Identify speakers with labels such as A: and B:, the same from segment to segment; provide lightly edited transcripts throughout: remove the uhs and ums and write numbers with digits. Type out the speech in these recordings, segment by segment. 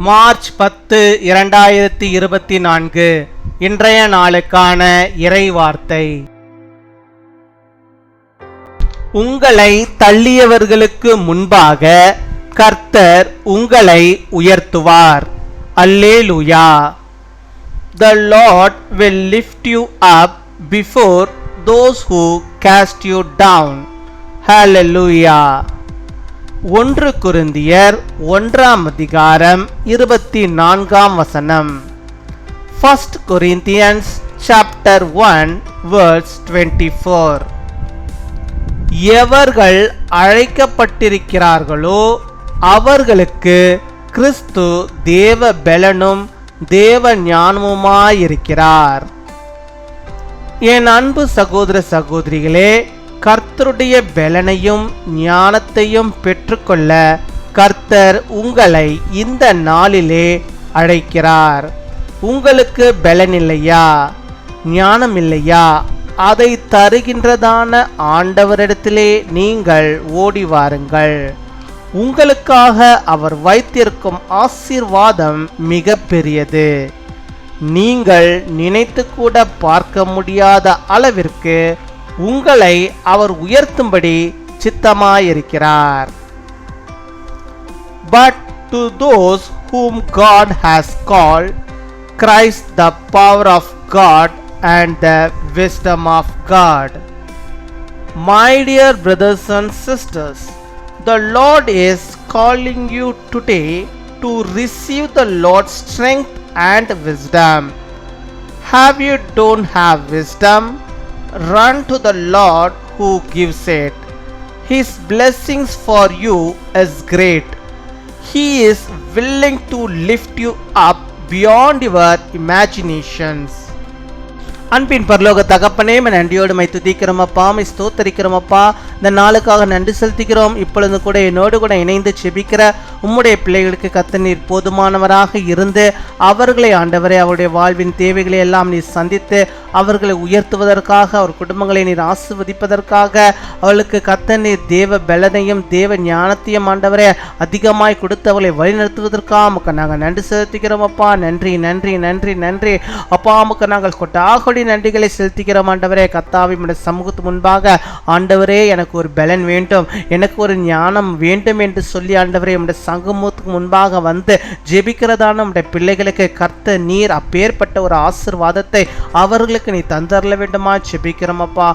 A: March 10, 2024 இன்றைய நாளுக்கான இறைவார்த்தை. உங்களை தள்ளியவர்களுக்கு முன்பாக கர்த்தர் உங்களை உயர்த்துவார். அல்லேலூயா. The Lord will lift you up before those who cast you down. Hallelujah. 1 கொரிந்தியர் 1:24. 1 Corinthians chapter 1 verse 24. எவர்கள் அழைக்கப்பட்டிருக்கிறார்களோ அவர்களுக்கு கிறிஸ்து தேவ பெலனும் தேவ ஞானமுமாயிருக்கிறார். என் அன்பு சகோதர சகோதரிகளே, கர்த்தருடைய பெலனையும் ஞானத்தையும் பெற்றுக்கொள்ள கர்த்தர் உங்களை இந்த நாளிலே அழைக்கிறார். உங்களுக்கு பெலன் இல்லையா, ஞானம் இல்லையா? அதை தருகின்றதான ஆண்டவரிடத்திலே நீங்கள் ஓடி வாருங்கள். உங்களுக்காக அவர் வைத்திருக்கும் ஆசீர்வாதம் மிக பெரியது. நீங்கள் நினைத்து கூட பார்க்க முடியாத அளவிற்கு உங்களை அவர் உயர்த்தும்படி சித்தமாயிருக்கிறார். But to those whom God has called, Christ the power of God and the wisdom of God. My dear brothers and sisters, the Lord is calling you today to receive the Lord's strength and wisdom. Have you don't have wisdom? Run to the Lord who gives it. His blessings for you is great. He is willing to lift you up beyond your imaginations. அன்பின் பரலோக தகப்பனே, நன்றியோடு my துதிக்கிறோம் அப்பா, my ஸ்தோத்தரிக்கிறோம் அப்பா. இந்த நாளுக்காக நன்றி செலுத்துகிறோம். இப்பொழுது கூட என்னோடு கூட இணைந்து செபிக்கிற உம்முடைய பிள்ளைகளுக்கு கர்த்தர் நீர் போதுமானவராக இருந்து அவர்களை ஆண்டவரே அவருடைய வாழ்வின் தேவைகளை எல்லாம் நீர் சந்தித்து அவர்களை உயர்த்துவதற்காக, அவர் குடும்பங்களை நீர் ஆசீர்வதிப்பதற்காக, அவளுக்கு கர்த்தர் நீர் தேவ பலனையும் தேவ ஞானத்தையும் ஆண்டவரே அதிகமாய் கொடுத்து அவர்களை வழிநடத்துவதற்காக நாங்கள் நன்றி செலுத்துகிறோம் அப்பா. நன்றி நன்றி நன்றி நன்றி அப்பா. அமுக்கு நாங்கள் கொட்டாகொடி நன்றிகளை செலுத்துகிறோம் ஆண்டவரே. கர்த்தாவே, உம்முடைய சமூகத்து முன்பாக ஆண்டவரே எனக்கு ஒரு பலன் வேண்டும், எனக்கு ஒரு ஞானம் வேண்டும் என்று சொல்லி ஆண்டவரே உம்முடைய சமூகத்துக்கு முன்பாக வந்து ஜெபிக்கிறதான உம்முடைய பிள்ளைகளுக்கு கர்த்தர் நீர் அப்பேற்பட்ட ஒரு ஆசீர்வாதத்தை அவர்களுக்கு நீ தந்தரல வேண்டுமா ஜெபிக்கிறோம் அப்பா.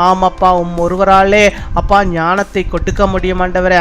A: ஆமாப்பா, ஒருவராலே அப்பா ஞானத்தை கொடுக்க முடியும் ஆண்டவரே.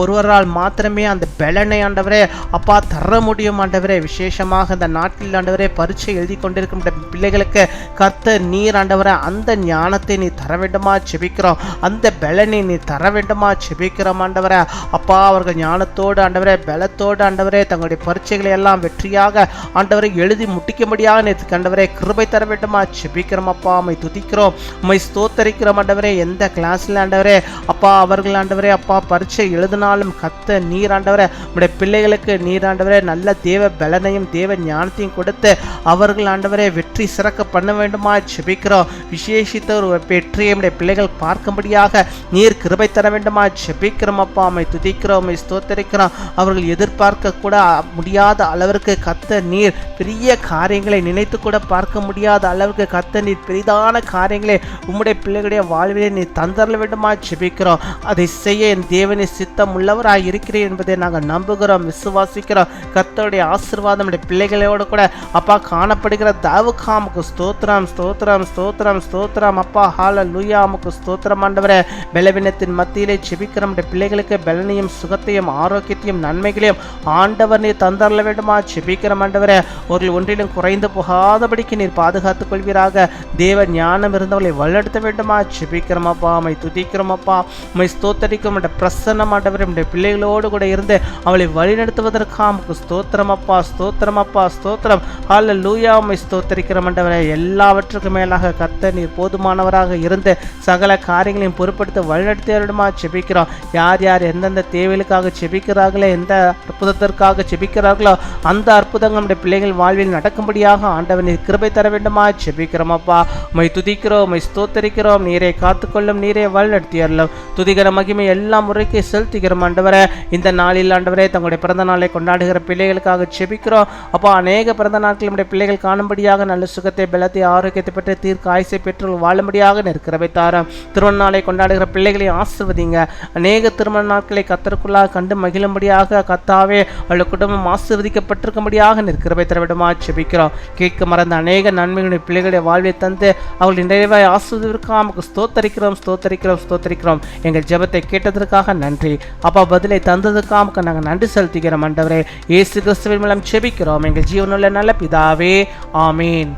A: ஒருவரால் மாத்திரமே அந்த பலனை ஆண்டவரே அப்பா தர முடியும் ஆண்டவரே. விசேஷமாக இந்த நாட்டில் ஆண்டவரே பரீட்சை எழுதி கொண்டிருக்கும் பிள்ளைகளுக்கு கர்த்தர் நீர் ஆண்டவரே அந்த ஞானத்தை நீ தர வேண்டுமா ஜெபிக்கிறோம். அந்த பலனை நீ தர வேண்டுமா ஜெபிக்கிறோம் ஆண்டவரே. அப்பா, அவர்கள் ஞானத்தோடு ஆண்டவரே பலத்தோடு ஆண்டவரே தங்களுடைய பரீட்சைகளை எல்லாம் வெற்றியாக ஆண்டவரை எழுதி முடிக்கும்படியாக நேற்று கண்டவரே கிருபை தர வேண்டுமா ஜெபிக்கிறோம் அப்பா. உம்மை துதிக்கிறோம், உம்மை ஸ்தோத்தரிக்கிறோம் ஆண்டவரே. எந்த கிளாஸ்ல ஆண்டவரே அப்பா அவர்கள் ஆண்டவரே அப்பா பரீட்சை எழுதினாலும் கர்த்தர் நீர் ஆண்டவரே உம்முடைய பிள்ளைகளுக்கு நீர் ஆண்டவரே நல்ல தேவ பலனையும் தேவ ஞானத்தையும் கொடுத்து அவர்கள் ஆண்டவரே வெற்றி சிறக்க பண்ண வேண்டுமா ஜெபிக்கிறோம். விசேஷித்த ஒரு வெற்றியை உம்முடைய பிள்ளைகள் பார்க்கும்படியாக நீர் கிருபை தர வேண்டுமா ஜெபிக்கிறோம் அப்பா. உம்மை துதிக்கிறோம், உம்மை ஸ்தோத்தரிக்கிறோம். அவர்கள் எதிர்பார்க்க கூட முடியாத அளவிற்கு கர்த்தர் நீர் பெரிய காரியங்களை நினைத்து கூட பார்க்க முடியாத அளவுக்கு கர்த்தர் நீர் பெரிதான காரியங்களை உம்முடைய பிள்ளைகளுடைய வாழ்விலே நீர் தந்தரல வேண்டுமா ஜெபிக்கிறோம். அதை செய்ய என் தேவனை சித்தம் உள்ளவராய் இருக்கிறேன் என்பதை நாங்கள் நம்புகிறோம், விசுவாசிக்கிறோம். கர்த்தருடைய ஆசீர்வாதம் பிள்ளைகளோடு கூட அப்பா காணப்படுகிற தாவுக்காமுக்கு ஸ்தோத்திரம் ஸ்தோத்திரம் ஸ்தோத்திரம் ஸ்தோத்திரம் அப்பா. ஹல்லேலூயா, உமக்கு ஸ்தோத்திரம் ஆண்டவரே. பலவீனத்தின் மத்தியிலே ஜெபிக்கிற நம்முடைய பிள்ளைகளுக்கு பலனையும் சுகத்தையும் ஆரோக்கியத்தையும் நன்மைகளையும் ஆண்டவர் நீர் தந்தரல வேண்டுமா ஜெபிக்கிற ஆண்டவரே. அவர்கள் ஒன்றிலும் குறைந்து போகாதபடிக்கு நீர் பாதுகாத்துக் கொள்வீராக. தேவ ஞானம் இருந்தவர்களை வழிநடத்த வேண்டுமா ஜெபிக்கிறோம் அப்பா. உம்மை துதிக்கிறோம் அப்பா, உம்மை ஸ்தோத்தரிக்கும் பிரசன்னம் ஆண்டவரே நம்முடைய பிள்ளைகளோடு கூட இருந்து அவளை வழிநடத்துவதற்காக உமக்கு ஸ்தோத்திரம் அப்பா, ஸ்தோத்திரம் அப்பா, ஸ்தோத்திரம். ஹல்லேலூயா, உம்மை ஸ்தோத்தரிக்கிறோம் ஆண்டவரே. எல்லாவற்றுக்கும் மேலாக கர்த்தர் நீர் போதுமானவராக இருந்து சகல காரியங்களையும் பொறுப்படுத்த வழிநடத்த வேண்டுமா ஜெபிக்கிறோம். யார் யார் எந்தெந்த தேவைகளுக்காக ஜெபிக்கிறார்களோ, எந்த அற்புதத்திற்காக ஜெபிக்கிறார்களோ அந்த அற்புதங்கள் நம்முடைய பிள்ளைகள் வாழ்வில் நடக்கும்படியாக ஆண்டவர் நீர் கிருபை தர வேண்டுமா ஜெபிக்கிறோம் ஜெபிக்கிறோம் அப்பா. உம்மை துதிக்கிறோம், உம்மை ஸ்தோத்தரிக்கிறோம். நீரே காத்துக்கொள்ளும், நீரே வழிநடத்தியருளும். துதிகர மகிமை எல்லா முறைக்கு செலுத்துகிறோம் ஆண்டவரே. இந்த நாளில் ஆண்டவரே தங்களுடைய பிறந்த நாளை கொண்டாடுகிற பிள்ளைகளுக்காக ஜெபிக்கிறோம் அப்பா. அநேக பிறந்த நாட்கள் நம்முடைய பிள்ளைகள் காணும்படியாக நல்ல சுகத்தை, பலத்தை, ஆரோக்கியத்தை பெற்று தீர்க்க ஆயுசை பெற்று வாழும்படியாக இருக்கிறவை தாரம். திருமண நாளை கொண்டாடுகிற பிள்ளைகளை ஆசீர்வதிங்க. அநேக திருமண நாட்களை கத்தருக்குள்ளாக கண்டு மகிழும்படியாக கத்தாவே அவளுடைய குடும்பம் ஆசீர்வதிக்கப்பட்டிருக்கும்படியாக நிற்கிறவை தரவிடமா ஜெபிக்கிறோம். கேட்க மறந்த அநேக நன்மைகளுடைய பிள்ளைகளுடைய வாழ்வை தந்து அவளுடைய நிறைவாய் ஆசீர்வதிக்காம ஸ்தோத்தரிக்கிறோம், ஸ்தோத்தரிக்கிறோம், ஸ்தோத்தரிக்கிறோம். எங்கள் ஜெபத்தை கேட்டதற்காக நன்றி அப்பா. பதிலை தந்ததுக்காக நாங்கள் நன்றி செலுத்துகிறோம் ஆண்டவரே. இயேசு கிறிஸ்துவின் மூலம் ஜெபிக்கிறோம் எங்கள் ஜீவனுள்ள நல்ல பிதாவே, ஆமீன்.